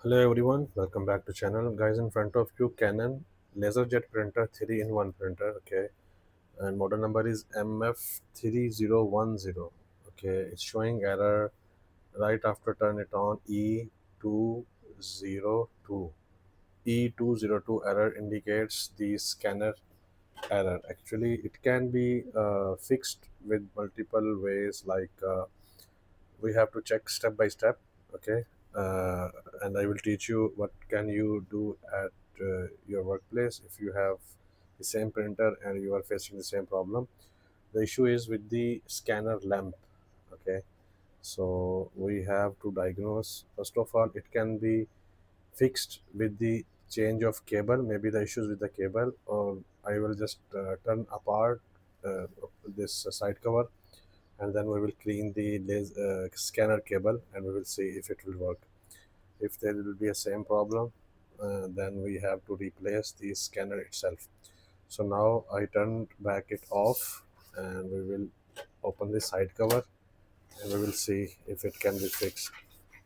Hello everyone, welcome back to channel. Guys, in front of you Canon LaserJet printer 3-in-1 printer, okay, and model number is MF3010. Okay, it's showing error right after turn it on. E202. E202 error indicates the scanner error. Actually, it can be fixed with multiple ways, like we have to check step by step. Okay, uh, and I will teach you what can you do at your workplace if you have the same printer and you are facing the same problem. The issue is with the scanner lamp. Okay, so we have to diagnose. First of all, it can be fixed with the change of cable. Maybe the issues with the cable, or I will just turn apart this side cover, and then we will clean the scanner cable and we will see if it will work. If there will be a same problem, then we have to replace the scanner itself. So now I turned back it off, and we will open the side cover and we will see if it can be fixed.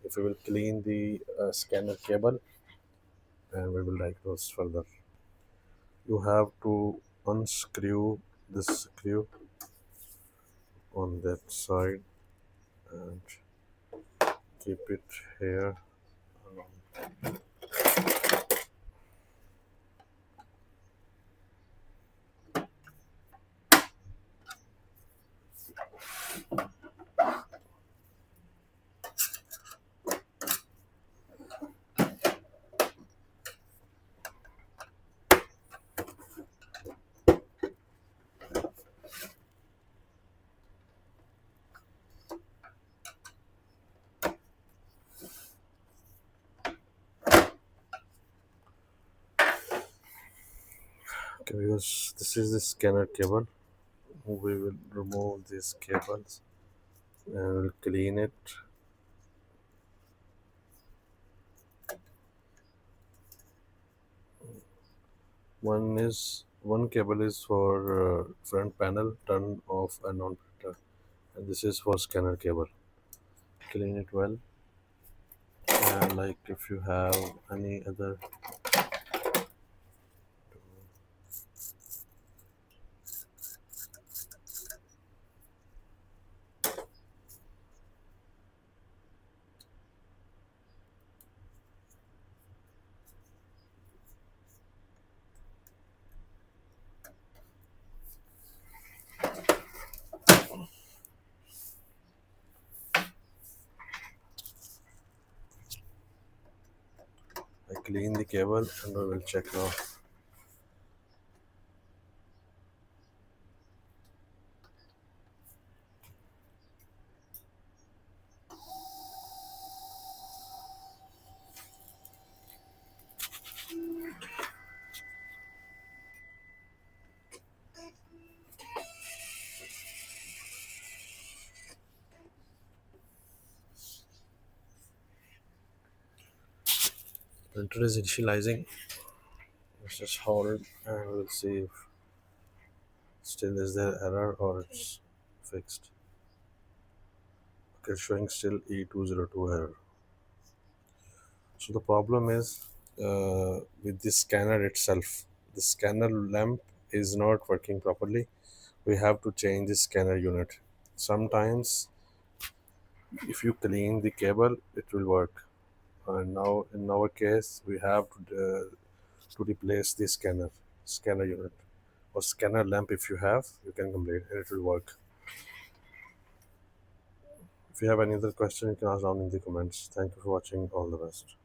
If we will clean the scanner cable, and we will diagnose further. You have to unscrew this screw on that side and keep it here. Okay, because this is the scanner cable, we will remove these cables and we'll clean it. One cable is for front panel turn off and on printer, and this is for scanner cable. Clean it well, and like if you have any other. I clean the cable and we will check now. Printer is initializing. Let's just hold and we'll see if still is there error or it's fixed. Okay, showing still E202 error. So the problem is with the scanner itself. The scanner lamp is not working properly. We have to change the scanner unit. Sometimes if you clean the cable, it will work. And now in our case, we have to replace the scanner unit or scanner lamp. If you have, you can complete and it will work. If you have any other question, you can ask down in the comments. Thank you for watching. All the best.